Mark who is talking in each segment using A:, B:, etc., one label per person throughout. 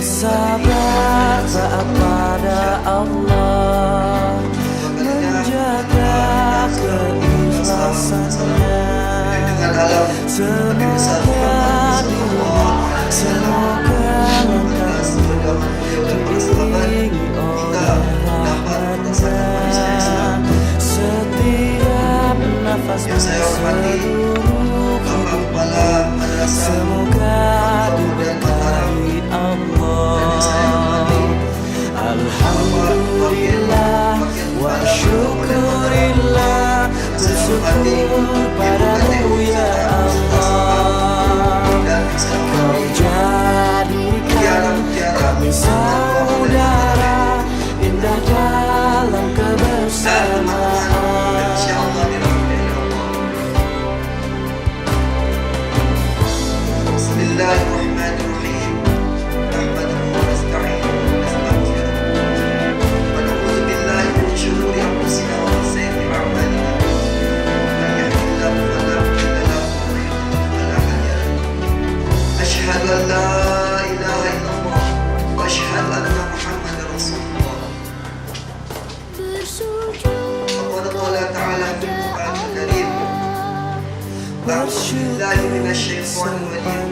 A: bersabar taat pada Allah, menjaga keikhlasannya. Semoga diiringi oleh rahmatnya setiap nafasmu seluruh hidupmu. Semoga diberkahi Allah. Alhamdulillah wa syukurillah, bersyukur padamu ya Allah. Kau jadikan kami saudara, indah dalam kebersamaan.
B: Bismillahirrahmanirrahim. Nahmaduhu wa nasta'inuhu wa nastaghfiruh. Wa na'udzu billahi min shururi anfusina wa min sayyi'ati a'malina. Man yahdihillahu fala mudilla lahu wa man yudlil fala hadiya lahu. Asyhadu an la ilaha illallah wa asyhadu anna Muhammadar Rasulullah. Faqad qala ta'ala fil Qur'anil Karim. A'udzu billahi minasy syaithanir rajim.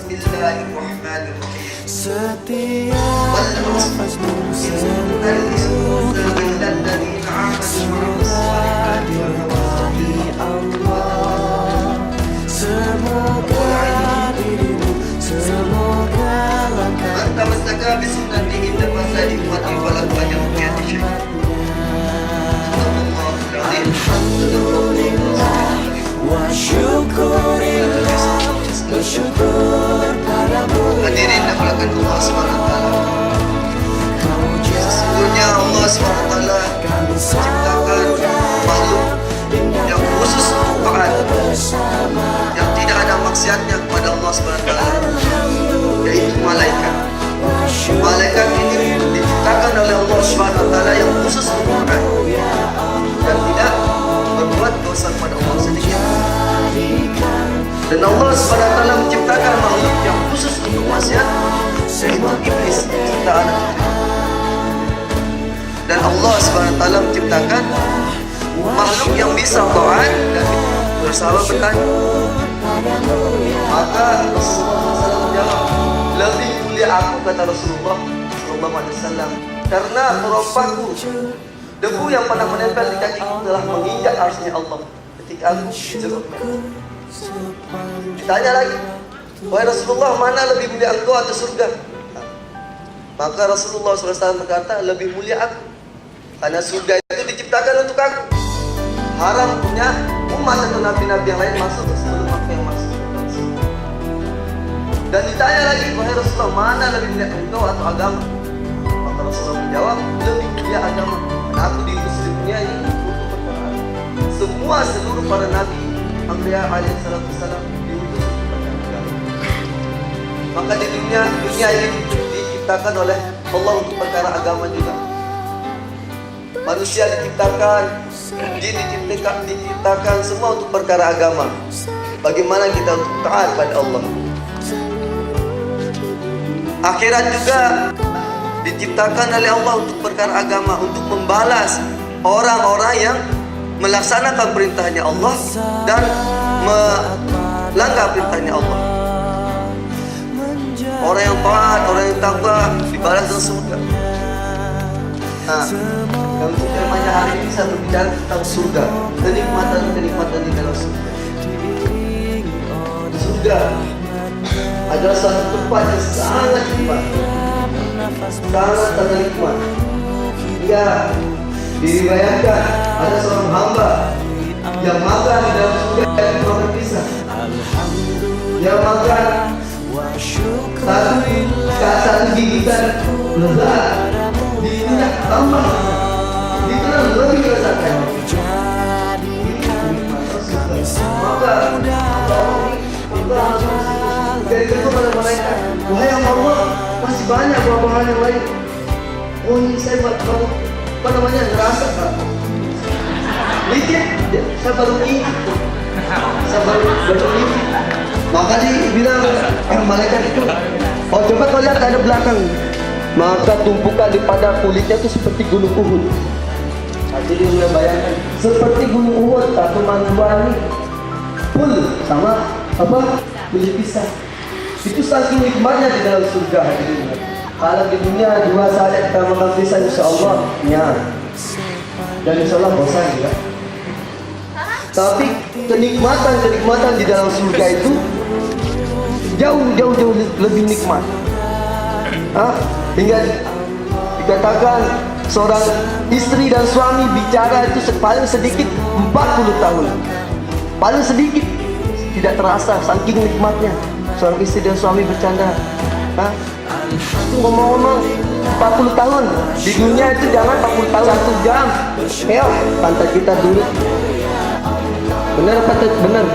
B: Bismillahirrahmanirrahim.
A: Setiap nafasmu seluruh semoga diberkahi Allah. Semoga dirimu, semoga langkahmu alhamdulillah wa syukurillah, bersyukur padamu.
B: Hadirin dimulakan Allah SWT. Sesungguhnya Allah SWT menciptakan makhluk yang khusus untuk taat, yang tidak ada maksiatnya kepada Allah SWT, yaitu malaikat. Malaikat ini diciptakan oleh Allah SWT yang khusus untuk taat dan tidak berbuat dosa kepada Allah sedikit. Dan Allah SWT menciptakan makhluk yang khusus untuk maksiat, yaitu iblis ciptaan. Dan Allah SWT menciptakan makhluk yang bisa taat dan bersahabat bertanya. Maka Rasulullah SAW menjawab, lebih mulia aku, kata Rasulullah SAW, karena keropaku, debu yang pernah menempel di kakiku telah menginjak arsy Allah ketika aku dijenguk. Ditanya lagi, wahai Rasulullah, mana lebih mulia engkau atau surga? Maka Rasulullah SAW berkata, lebih mulia aku, karena surga itu diciptakan untuk aku. Haram punya umat atau nabi-nabi yang lain masuk sebelum aku yang masuk. Dan ditanya lagi, wahai Rasulullah, mana lebih mulia engkau atau agama? Maka Rasulullah menjawab, lebih mulia agama, karena aku diutus di dunia ini untuk perkara agama. Semua seluruh para nabi Anbiya alaihissalam diutus untuk perkara agama. Maka di dunia ini diciptakan oleh Allah untuk perkara agama juga. Manusia diciptakan, jin diciptakan semua untuk perkara agama. Bagaimana kita untuk taat pada Allah. Akhirat juga diciptakan oleh Allah untuk perkara agama, untuk membalas orang-orang yang melaksanakan perintahnya Allah dan melanggar perintahnya Allah. Orang yang taat, orang yang takwa dibalas dengan surga. Nah, dalam firman-Nya hari ini saya berbicara tentang surga, kenikmatan-kenikmatan di dalam surga. Surga adalah satu tempat yang sangat nikmat, sangat nikmat. Hingga diriwayatkan ada seorang hamba yang makan di dalam surga yang makan pisang. Dia makan satu gigitan lezat, diinjak tambah, itulah lebih kelezatan. Maka dari itu pada malaikat, wahai Allah, masih banyak buah-buahan yang lain. Oh, ini saya apa namanya, ngerasa Pak licin, saya baru ini, saya baru ini. Maka dibilang malaikat itu,
C: Oh, coba kau lihat ada belakang. Maka tumpukan daripada kulitnya itu seperti gunung Uhud. Jadi dia bayangkan seperti gunung Uhud atau Manduani full sama apa? Kulit pisang. Itu saking nikmatnya di dalam surga hadirin. Kalau di dunia 2 saat kita makan pisang, insya Allah ya. Dan insya Allah bosan ya. Tapi kenikmatan di dalam surga itu jauh lebih nikmat. Hingga dikatakan seorang istri dan suami bicara itu paling sedikit 40 tahun. Paling sedikit, tidak terasa saking nikmatnya seorang istri dan suami bercanda. Ngomong-ngomong 40 tahun di dunia itu jangan 40 tahun 1 jam. Ayo, pantat kita dulu. Benar apa benar?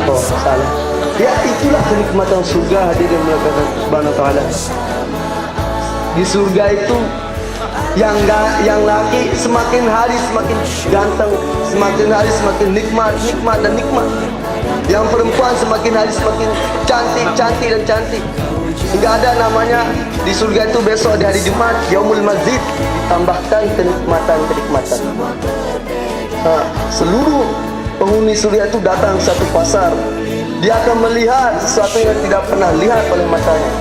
C: Oh, salah. Ya, itulah kenikmatan surga hadirin melakukan Subhanahu wa ta'ala. Di surga itu yang laki semakin hari semakin ganteng, semakin hari semakin nikmat dan nikmat. Yang perempuan semakin hari semakin cantik dan cantik. Hingga ada namanya di surga itu besok di hari Jumat, Yaumul Mazid, ditambahkan kenikmatan. Seluruh penghuni surga itu datang satu pasar. Dia akan melihat sesuatu yang tidak pernah lihat oleh matanya.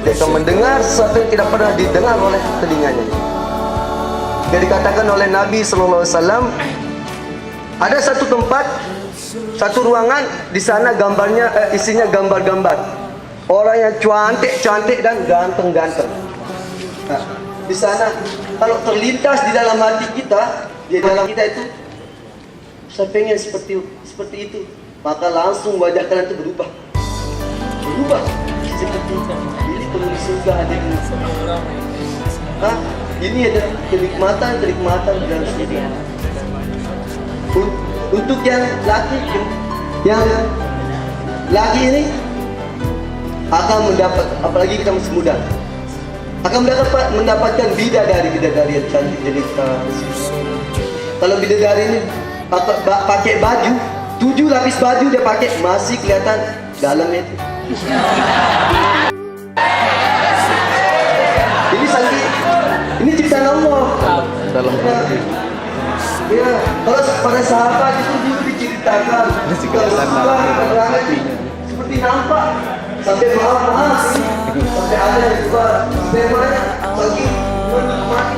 C: Dia akan mendengar sesuatu yang tidak pernah didengar oleh telinganya. Dia dikatakan oleh Nabi SAW, ada satu tempat, satu ruangan, di sana gambarnya isinya gambar-gambar orang yang cantik dan ganteng. Di sana kalau terlintas di dalam hati kita, di dalam kita itu, saya pengen seperti itu, maka langsung wajah kalian itu berubah. Seperti ini penghuni surga hadirin. Ini adalah kenikmatan di dalam surga. Untuk yang laki ini akan mendapat, apalagi kita masih muda, akan mendapatkan bidadari yang cantik jelita. Kalau bidadari ini pakai baju 7 lapis baju dia pakai, masih kelihatan dalamnya itu. Ini ciptaan Allah.
D: Dalam hati.
C: Ya, kalau pada sahabat itu dulu diceritakan seperti nampak sampai maaf sampai ada yang juga bagaimana bagi menikmati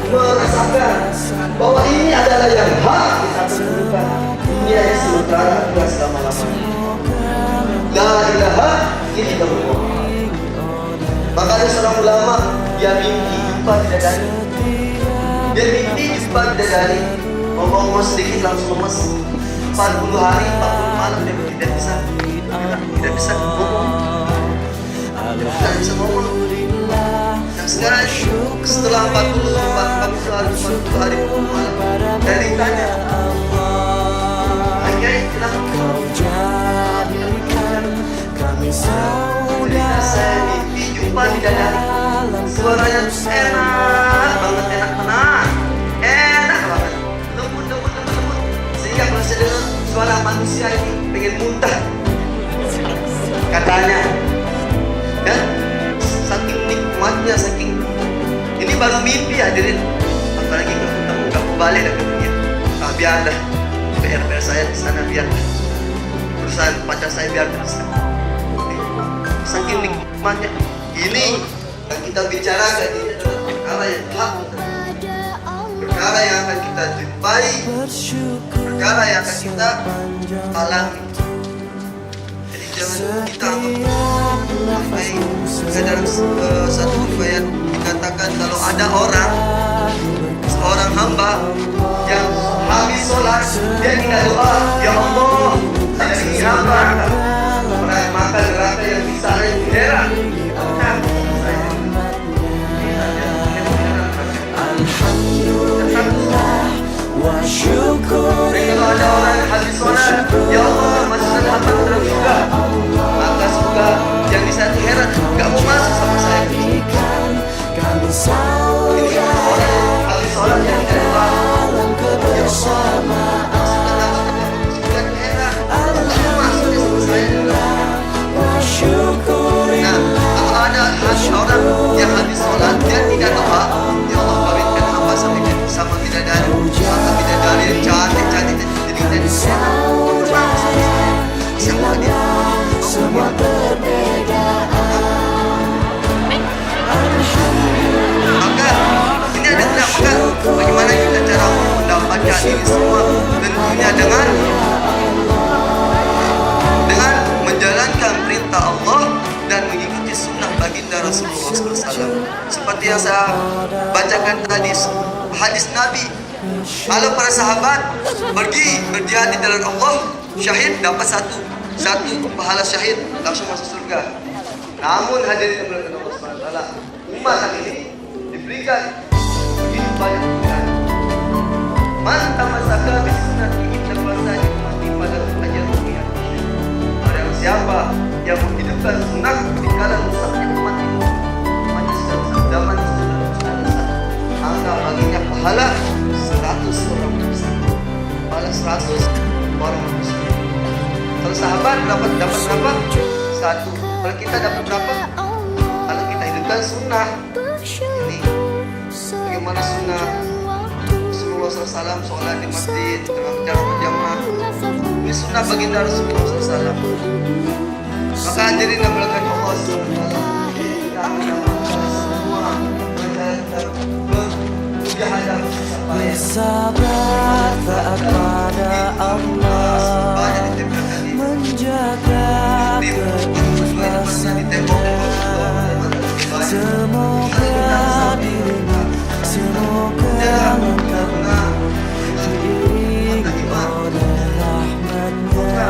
C: merasakan bahwa ini adalah yang hak kita temukan. Dunia yang sementara tidak selama-lamanya. La ilaha illallah. Makanya seorang ulama dia mimpi jumpa bidadari. Dia mimpi jumpa bidadari. Ngomong sedikit langsung lemas. 40 hari, 40 malam dia tidak bisa ngomong. Tidak bisa ngomong. Yang sekarang setelah 40 hari malam dari tanya, Kiai bilang, saya mimpi jumpa bidadari. Suaranya enak banget, enak banget, lembut. Sehingga kalau saya dengar suara manusia ini pengen muntah, katanya. Ya, saking nikmatnya, ini baru mimpi hadirin. Apalagi kalau ketemu nggak mau balik lagi begini. Biar dah PR saya di sana, biar perusahaan pacar saya biar terus. Saking nikmatnya. Ini yang kita bicarakan ini adalah perkara yang hak, perkara yang akan kita jumpai, perkara yang akan kita alami. Jadi jangan kita dalam satu riwayat dikatakan kalau ada seorang hamba yang habis sholat dia tidak doa, ya Allah, saya ingin hamba makan neraka yang bisa heran.
A: Wa syukurillah.
C: Kalau ada orang yang habis sholat, ya Allah, masukkan hamba ke dalam surga, maka surga yang di sana heran, gak mau masuk sama saya. Ini orang yang habis sholat yang tidak doa, ya Allah, masukkan hamba ke dalam surga, heran.
B: ini semua tentunya dengan menjalankan perintah Allah dan mengikuti sunnah baginda Rasulullah SAW. Seperti yang saya bacakan tadi hadis Nabi, kalau para sahabat pergi berjihad di jalan Allah, syahid dapat satu pahala syahid, langsung masuk surga. Namun hadirin yang dimuliakan Allah SWT, umat ini diberikan begitu banyak pilihan. Man tamassaka bi sunnati inna fasani mati pada ajar dunia. Barang siapa yang menghidupkan sunnah di kala rusaknya umat ini, zaman maka baginya pahala 100 orang muslim. Pahala 100 orang muslim. Kalau sahabat dapat berapa? 1. Kalau kita dapat berapa? Kalau kita hidupkan sunnah ini, bagaimana sunnah Rasulullah SAW sholat di masjid dengan cara berjamaah, ini sunnah baginda Rasulullah SAW. Maka hadirin yang dimuliakan Allah SWT, kita akan semua bermujahadah
A: Bersabar taat pada Allah, menjaga keikhlasannya. Semoga dirimu, semoga engkau diiringi oleh rahmatnya.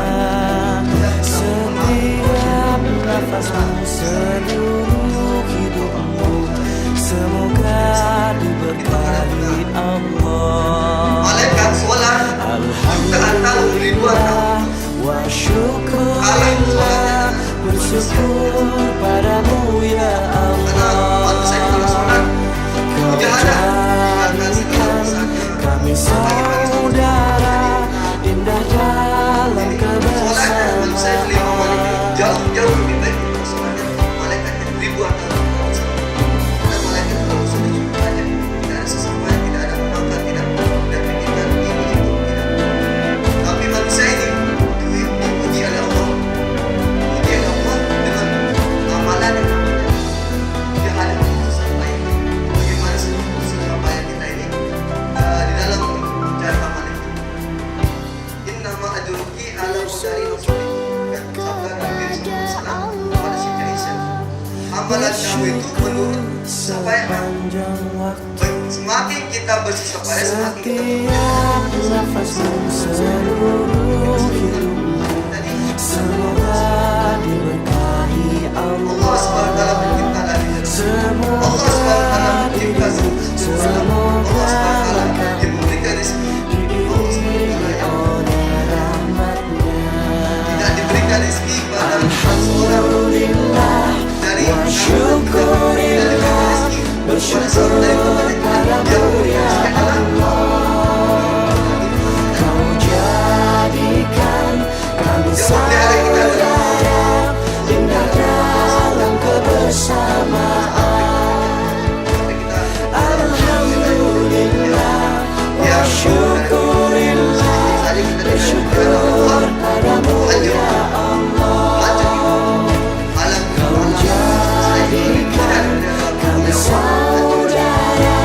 A: Setiap nafasmu, seluruh hidupmu, semoga diberkahi Allah.
B: Malaikat sholat
A: Alhamdulillah wa syukurillah, bersyukur padamu ya Allah. Kau jadikan kami saudara, indah dalam kebersamaan.
B: Jauh-jauh lebih baik kita sholatnya malaikat ribuan tahun. Karena malaikat kalau sudah cukup banyak, tidak ada sesamanya, tidak ada penangkan, tidak ada pikiran ini itu tidak. Tapi manusia ini diuji oleh Allah, diuji oleh Allah dengan amalan yang namanya dia ada susah payah. Bagaimana susah payah kita ini di dalam mencari amal itu. Innama ajruki ala qadari nusuli. Sabda Nabi SAW kepada Siti Aisyah, amalan kamu itu menurut supaya semakin kita bersusah payah, semakin kita
A: semoga diberkahi
B: Allah SWT mencipta dari Allah SWT mencipta
A: semoga
B: Allah SWT yang memberikan rezeki. Allah SWT tidak diberikan rezeki pada
A: Alhamdulillah
B: dari
A: wa syukurillah, bersyukur padamu ya Allah. Kau jadikan kami saudara, indah dalam kebersamaan. Alhamdulillah wa syukurillah, bersyukur padamu ya Allah. Kau jadikan kami saudara,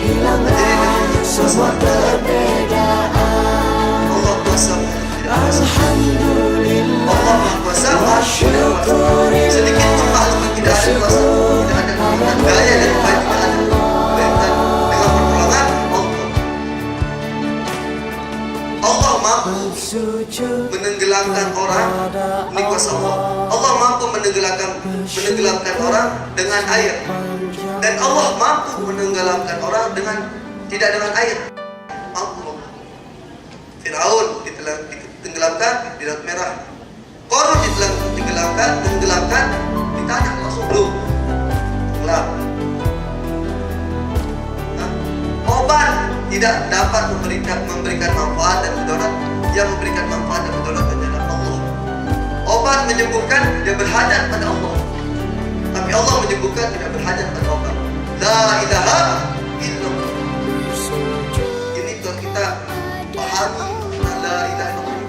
A: hilanglah semua perbedaan.
B: Allah kuasa.
A: Alhamdulillah
B: Allah Maha Kuasa.
A: wa syukurillah,
B: Sedikit pun makhluk tidak ada kuasa, tidak ada daya dan upaya, tidak ada. Dengan pertolongan Allah mampu menenggelamkan orang, ini kuasa Allah. Allah mampu menenggelamkan orang dengan air, dan Allah mampu menenggelamkan orang dengan tidak dengan air. Mampu. Firaun ditenggelamkan di Laut Merah. Qarun ditenggelamkan di tanah, langsung belum tenggelam. Obat tidak dapat memberikan manfaat dan mudarat. Yang memberikan manfaat dan mudarat adalah Allah. Obat menyembuhkan, dia berhajat pada Allah. Tapi Allah menyembuhkan, tidak berhajat pada obat. La ilaha illallah. Ini kalau kita pahami la ilaha illallah.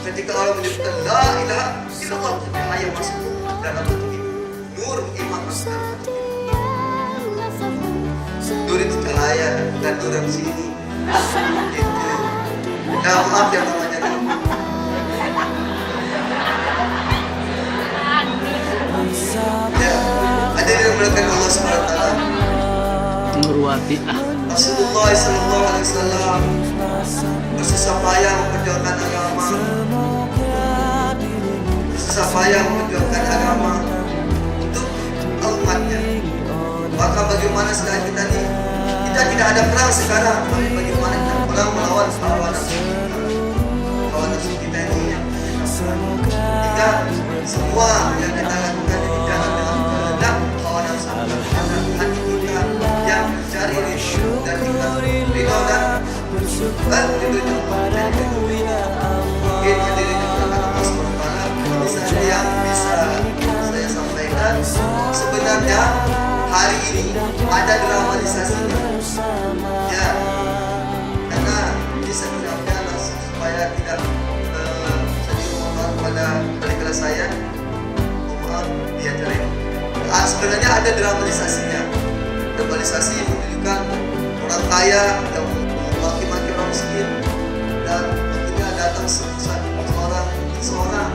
B: Ketika orang menyebutkan la ilaha illallah, cahaya masuk dalam hati kita. Nur iman masuk dalam hati kita. Nur itu cahaya dan nur di sini. Itu Nah, maaf yang namanya dulu. Ya, ada yang melakukan Allah SWT.
D: Nurwati
B: Rasulullah SAW bersusah payah memperjuangkan agama, bersusah payah memperjuangkan agama untuk umatnya. Maka bagaimana sekarang kita ini? Kita tidak ada perang sekarang, tapi bagaimana kita perang melawan hawa nafsu kita? Hawa nafsu kita ini jika semua yang kita lakukan ini jangan dengan kehendak hawa nafsu kita, hati kita yang mencari ridho dan ikhlas, ridho dan ridho Allah. Mungkin jadi Allah SWT ini saja yang bisa saya sampaikan. Sebenarnya hari ini ada dramatisasinya, ya, karena ini sebenarnya supaya tidak mohon pada balik kelas saya, mohon diajarin. Sebenarnya ada dramatisasinya. Dramatisasi menunjukkan orang kaya yang maki-maki orang miskin, dan akhirnya datang seorang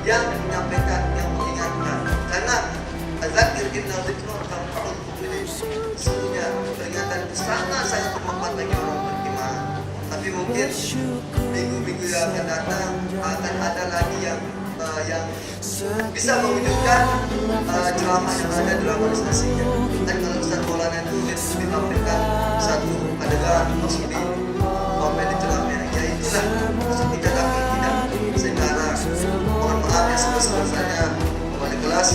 B: yang menyampaikan, yang mengingatkan, karena azakir inna dzikra tanfa'ul mu'minin. Sesungguhnya peringatan itu sangat bermanfaat bagi orang beriman. Tapi mungkin minggu-minggu yang akan datang akan ada lagi yang bisa mewujudkan ceramah yang ada dramatisasinya. Dan kalau Ustaz Maulana itu ditampilkan satu adegan maksudnya komen di ceramah, ya itulah maksud tidak lagi tidak sekarang. Mohon maaf ya sebesar-besarnya kembali kelas,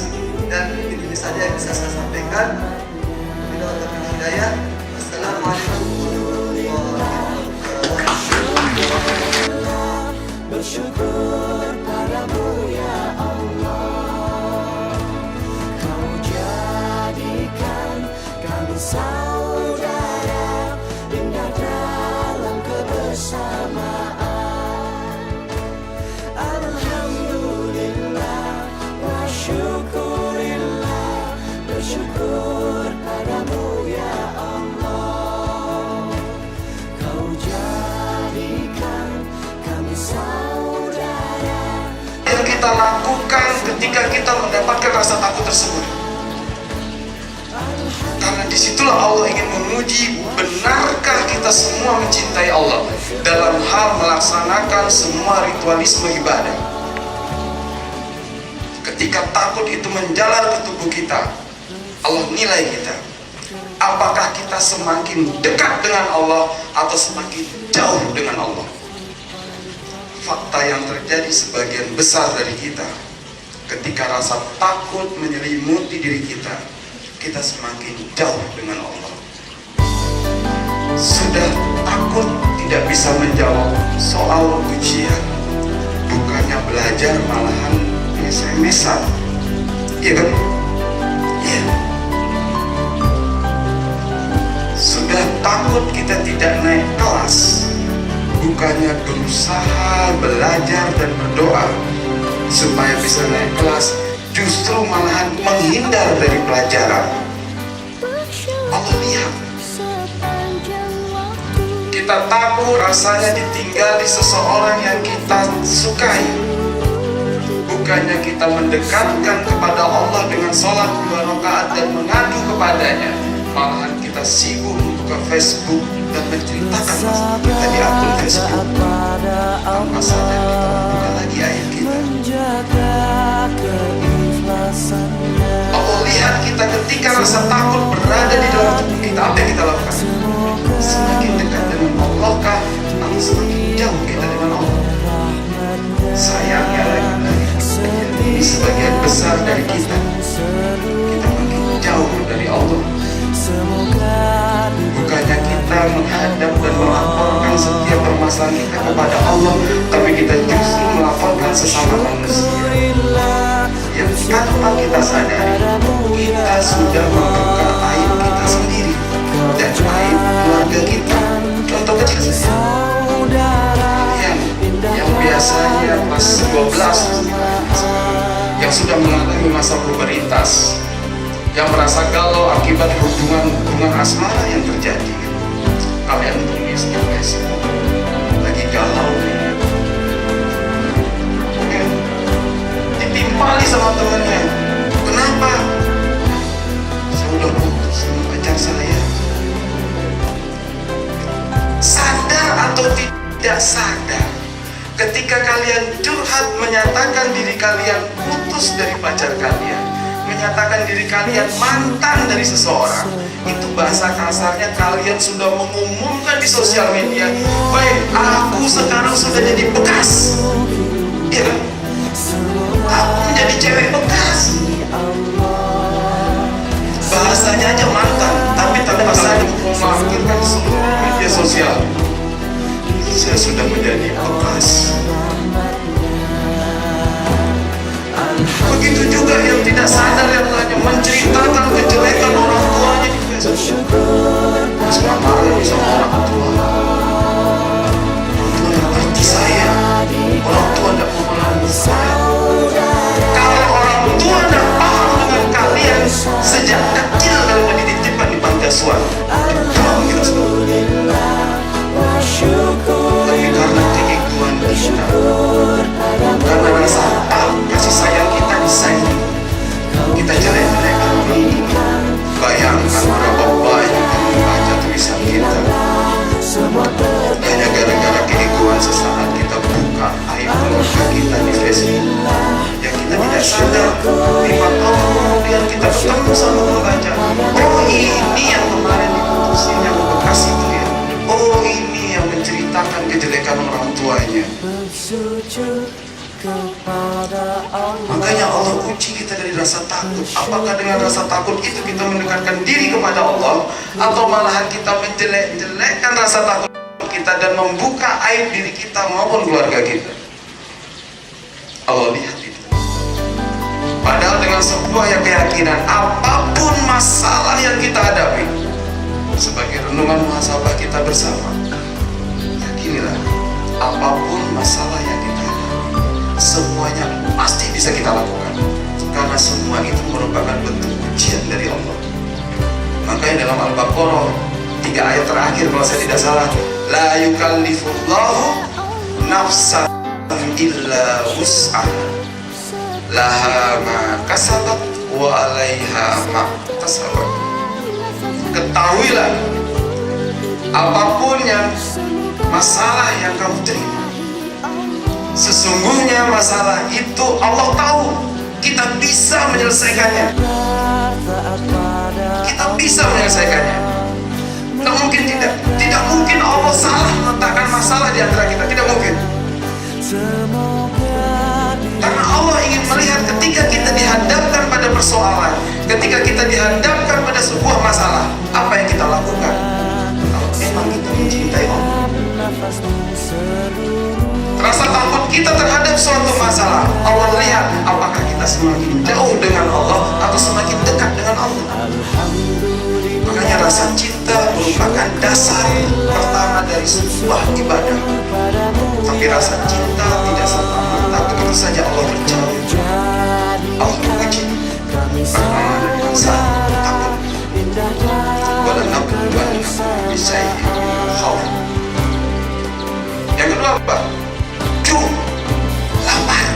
B: dan ini saja yang bisa saya sampaikan. Bila ada hidayah. Assalamualaikum warahmatullahi wabarakatuh.
A: Bersyukur padamu ya Allah, Kau jadikan kami saudara indah dalam kebersamaan. Alhamdulillah wa syukurillah, bersyukur padamu ya Allah, Kau jadikan kami saudara.
E: Yang kita lakukan ketika kita mendapatkan rasa takut tersebut, karena disitulah Allah ingin menguji benarkah kita semua mencintai Allah dalam hal melaksanakan semua ritualisme ibadah. Ketika takut itu menjalar ke tubuh kita, Allah nilai kita. Apakah kita semakin dekat dengan Allah atau semakin jauh dengan Allah? Fakta yang terjadi sebagian besar dari kita, ketika rasa takut menyelimuti diri kita, kita semakin jauh dengan Allah. Sudah takut tidak bisa menjawab soal ujian, bukannya belajar malahan SMS-an, iya kan? Iya. Sudah takut kita tidak naik kelas, bukannya berusaha belajar dan berdoa supaya bisa naik kelas, justru malahan menghindar dari pelajaran. Allah lihat. Kita takut rasanya ditinggali seseorang yang kita sukai, bukannya kita mendekatkan kepada Allah dengan sholat 2 rakaat dan mengadu kepadanya, malahan kita sibuk membuka Facebook dan menceritakan masalah kita di akun Facebook. Tanpa sadar kita membuka lagi ayat kita. Allah lihat kita ketika rasa takut berada di dalam tubuh kita, apa yang kita lakukan? Semakin dekat dengan Allah kah, atau semakin jauh kita dengan Allah? Sayangnya lagi-lagi ini sebagian besar dari kita makin jauh dari Allah. Bukannya kita menghadap dan melaporkan setiap permasalahan kita kepada Allah, tapi kita justru melaporkan sesama manusia yang tanpa kita sadari kita sudah membuka aib kita sendiri dan aib keluarga kita. Contoh kecil saja, yang biasanya kelas 12 yang sudah mengalami masa pubertas, yang merasa galau akibat hubungan asmara yang terjadi. kalian tulis di Facebook lagi galau nih, ya, ditimpali sama temennya. Kenapa? Saya udah putus sama pacar saya. Sadar atau tidak sadar, ketika kalian curhat menyatakan diri kalian putus dari pacar kalian, menyatakan diri kalian mantan dari seseorang, itu bahasa kasarnya kalian sudah mengumumkan di sosial media, baik, aku sekarang sudah jadi bekas, ya, aku menjadi cewek bekas. Bahasanya aja mantan, tapi tanpa saling memikirkan seluruh media sosial, saya sudah menjadi bekas. Begitu juga yang tidak sadar, yang hanya menceritakan kejelekan orang tuanya di Facebook. Saya marah sama orang tua. Orang tua ngerti saya, orang tua tidak memahami saya. Kalau orang tua tidak paham dengan kalian sejak kecil, kalau dititipkan di panti asuhan, kamu kita semua. Tapi karena keegoan kita, karena rasa kasih sayang kita disayangi, kita jelek-jelekan orang tua. Bayangkan berapa banyak yang membaca tulisan kita hanya gara-gara keegoan sesaat kita buka aib keluarga kita di Facebook, yang kita tidak sadar 5 tahun kemudian kita ketemu sama pembaca. Oh, ini yang kemarin diputusin yang bekas itu ya. Oh, ini yang menceritakan kejelekan orang tuanya. Makanya Allah uji kita dari rasa takut. Apakah dengan rasa takut itu kita mendekatkan diri kepada Allah, atau malahan kita menjelek-jelekkan rasa takut kita dan membuka aib diri kita maupun keluarga kita? Allah lihat itu. Padahal dengan sebuah keyakinan, apapun masalah yang kita hadapi, sebagai renungan muhasabah kita bersama, yakinilah apapun masalah yang kita hadapi, semuanya pasti bisa kita lakukan, karena semua itu merupakan bentuk ujian dari Allah. Makanya dalam Al-Baqarah 3 ayat terakhir kalau saya tidak salah, la yukallifullahu nafsan illa wus'aha laha ma kasabat wa 'alaiha ma iktasabat. Ketahuilah, apapun yang masalah yang kamu terima, sesungguhnya masalah itu Allah tahu kita bisa menyelesaikannya. Kita bisa menyelesaikannya. Tidak mungkin tidak. Tidak mungkin Allah salah meletakkan masalah di antara kita. Tidak mungkin. Karena Allah ingin melihat ketika kita dihadapkan pada persoalan, ketika kita dihadapkan pada sebuah masalah, apa yang kita lakukan. Kalau memang kita mencintai Allah, rasa takut kita terhadap suatu masalah, Allah lihat apakah kita semakin jauh dengan Allah atau semakin dekat dengan Allah. Makanya rasa cinta merupakan dasar pertama dari sebuah ibadah. Tapi rasa cinta tidak serta-merta begitu saja Allah berjalan. Allah menguji. Pertama dari rasa takut. Walau nabluwan bisa khauf. Yang kedua apa? Lapar.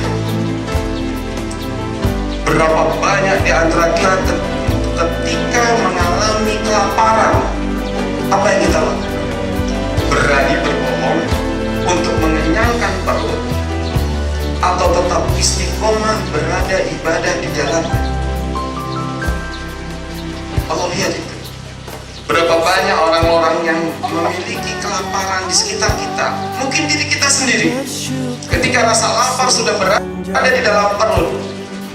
E: Berapa banyak di antara kita ketika mengalami kelaparan, apa yang kita lakukan? Berani berbohong untuk mengenyangkan perut, atau tetap istiqomah berada ibadah di jalan? Allah lihat itu. Berapa banyak orang-orang yang memiliki kelaparan di sekitar kita, mungkin diri kita sendiri. Ketika rasa lapar sudah berada di dalam perut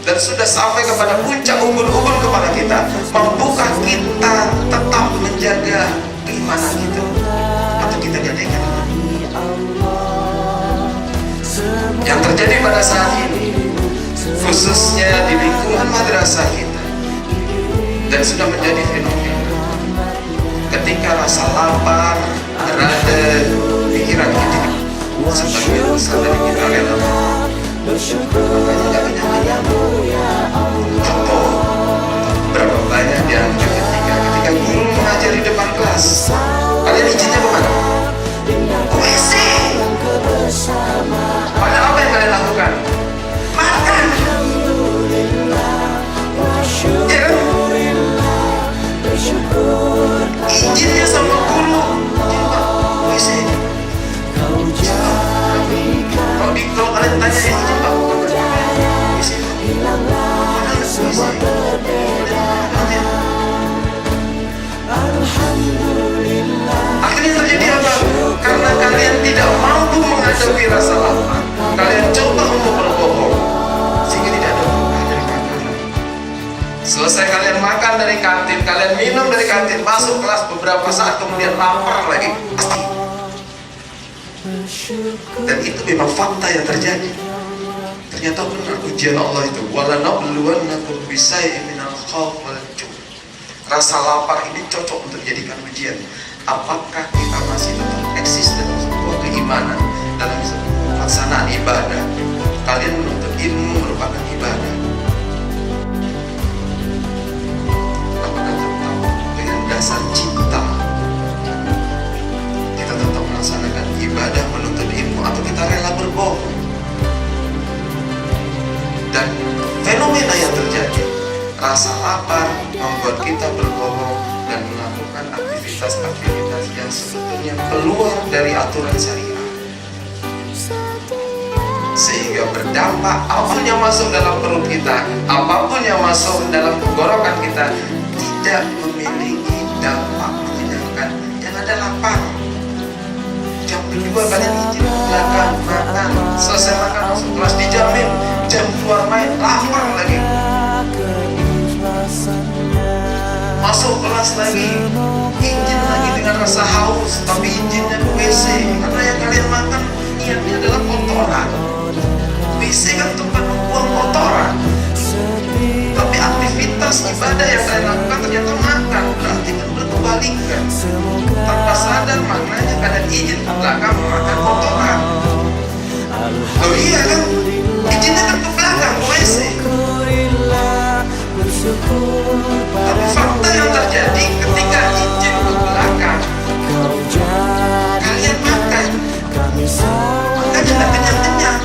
E: dan sudah sampai kepada puncak ubun-ubun kepala kita, mampukah kita tetap menjaga keimanan kita? Atau kita gadaikan? Yang terjadi pada saat ini, khususnya di lingkungan madrasah kita, dan sudah menjadi fenomena, ketika rasa lapar berada di pikiran kita, sebagian besar dari kita rela. Makanya jangan contoh, berapa banyak di antara ketika guru mengajar di depan kelas, kalian izinnya bukan? Makanya izin Pak, puisi Pak. Padahal puisi. Akhirnya terjadi apa? Karena kalian tidak mampu menghadapi rasa lapar, kalian coba untuk berbohong, sehingga tidak ada berkah dari makanan. Selesai kalian makan dari kantin, kalian minum dari kantin, masuk kelas beberapa saat kemudian lapar lagi, pasti. Dan itu memang fakta yang terjadi. Ternyata benar ujian Allah itu. Walanabluwannakum bisyai'in minal khawfi wal ju'. Rasa lapar ini cocok untuk dijadikan ujian. Apakah kita masih tetap eksis dalam sebuah keimanan, dalam sebuah pelaksanaan ibadah? Kalian menuntut ilmu merupakan ibadah. Apakah tetap dengan dasar cinta kita tetap melaksanakan ibadah menuntut ilmu, atau kita rela berbohong? Dan fenomena yang terjadi, rasa lapar membuat kita berbohong dan melakukan aktivitas-aktivitas yang sebetulnya keluar dari aturan syariah, sehingga berdampak apapun yang masuk dalam perut kita, apapun yang masuk dalam tenggorokan kita, tidak memiliki dampak menyenangkan. Yang ada lapar. Jam 2 kalian izin ke belakang makan, selesai makan masuk kelas dijamin, jam keluar main lapar lagi, masuk kelas lagi, izin lagi dengan rasa haus, tapi izinnya ke WC karena yang kalian makan niatnya adalah kotoran. WC kan tempat membuang kotoran, tapi aktivitas ibadah yang kalian lakukan ternyata makan. Berarti kan berkebalikan. Tanpa sadar maknanya kalian izin ke belakang makan kotoran. Oh iya kan, izinnya kan ke belakang ke WC. Tapi fakta yang terjadi ketika izin ke belakang, kalian makan, makanya tidak kenyang-kenyang.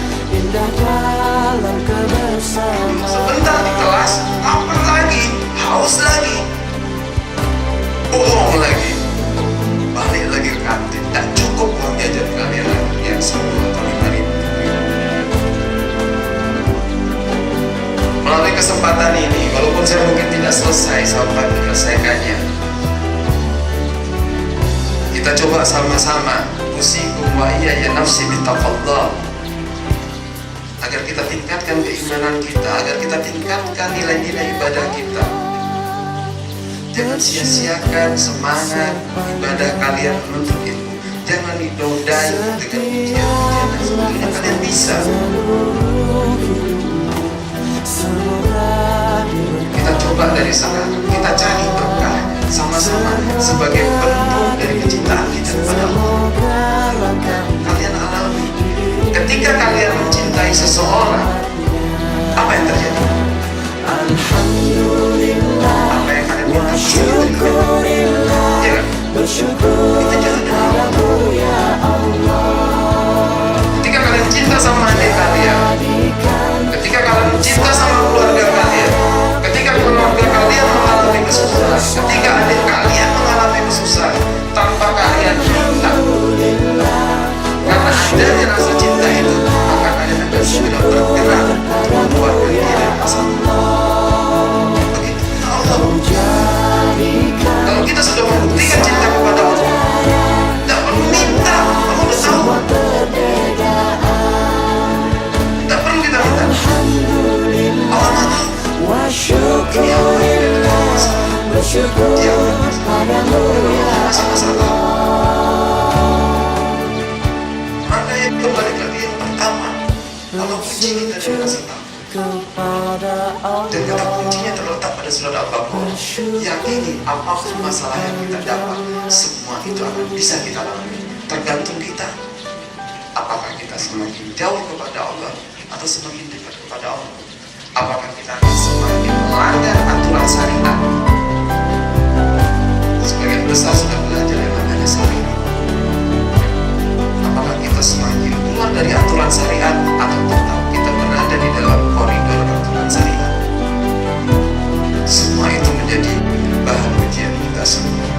E: Sebentar di kelas, lapar lagi, haus lagi, bohong lagi, balik lagi ke kantin. Tak cukup uang jajan kalian yang 10 atau 5 ribu. Melalui kesempatan ini, walaupun saya mungkin tidak selesai sampai menyelesaikannya, kita coba sama-sama usikum wa iya ya nafsi bitaqallah, agar kita tingkatkan keimanan kita, agar kita tingkatkan nilai-nilai ibadah kita. Jangan sia-siakan semangat ibadah kalian menuntut ilmu. Jangan didodai dengan ujian-ujian yang sebetulnya kalian bisa. Kita coba dari sekarang, kita cari berkah sama-sama sebagai bentuk dari kecintaan kita kepada Allah. Kalian alami ketika kalian mencintai seseorang, apa yang terjadi? Apa yang kalian minta bersyukurillah, ya kan? Kita jangan ketika kalian cinta sama adik kalian, ketika kalian cinta sama keluarga kalian, ketika keluarga kalian mengalami kesusahan, ketika adik kalian mengalami kesusahan, tanpa kalian minta, karena adanya rasa cinta itu, maka kalian akan segera bergerak mengeluarkan dia dari masalah. Begitu Allah. Kalau kita sudah membuktikan cinta kepada Allah, tidak perlu minta, kamu udah tahu. Tidak perlu kita minta. Allah tahu. Dia masalah. Maka yang kembali lagi yang pertama, Allah kunci kita dari rasa takut. Dan kata kuncinya terletak pada surat Al-Baqarah. Yakini apapun masalah yang kita dapat, semua itu akan bisa kita lalui. Tergantung kita. Apakah kita semakin jauh kepada Allah atau semakin dekat kepada Allah? Apakah kita akan semakin melanggar aturan syariat? Sebagian besar sudah belajar yang namanya syariat. Apakah kita semakin keluar dari aturan syariat atau tetap kita berada di dalam koridor aturan syariat? Semua itu menjadi bahan ujian kita semua.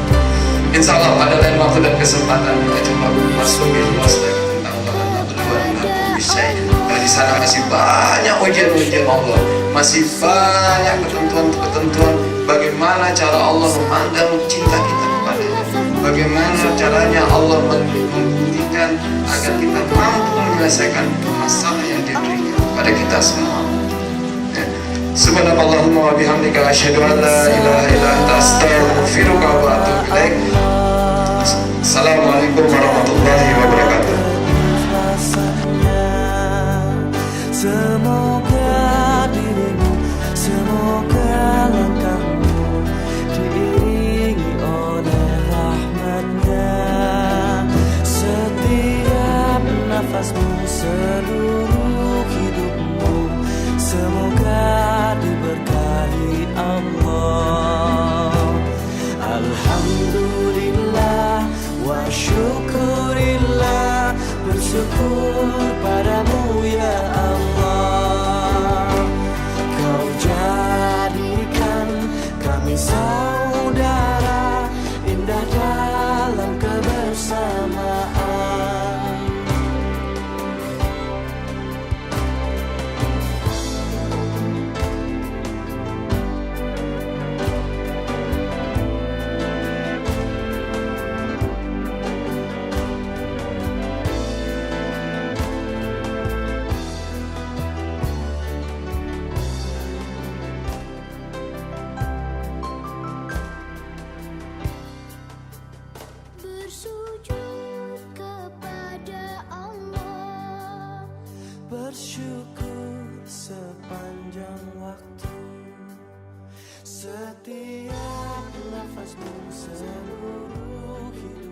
E: Insya Allah pada lain waktu dan kesempatan kita coba masuk lebih luas lagi tentang walanabluwannakum bisyai'in. Di sana masih banyak ujian-ujian Allah, masih banyak ketentuan-ketentuan bagaimana cara Allah memandang cinta kita kepadanya, bagaimana caranya Allah membuktikan agar kita mampu menyelesaikan masalah yang diberikan pada kita semua. Subhanallahumma wa bihamdika asyhadu an la ilaha illa anta astaghfiruka wa atubu ilaik. Assalamualaikum warahmatullahi wabarakatuh.
A: Semoga dirimu, semoga langkahmu diiringi oleh rahmatnya. Setiap nafasmu, seluruh hidupmu, semoga diberkahi Allah. Alhamdulillah wa syukurillah, bersyukur padamu ya Allah. Kau jadikan kami saudara, indah dalam kebersamaan.
F: Bersujud kepada Allah,
A: Bersyukur sepanjang waktu, setiap nafasmu, seluruh hidup.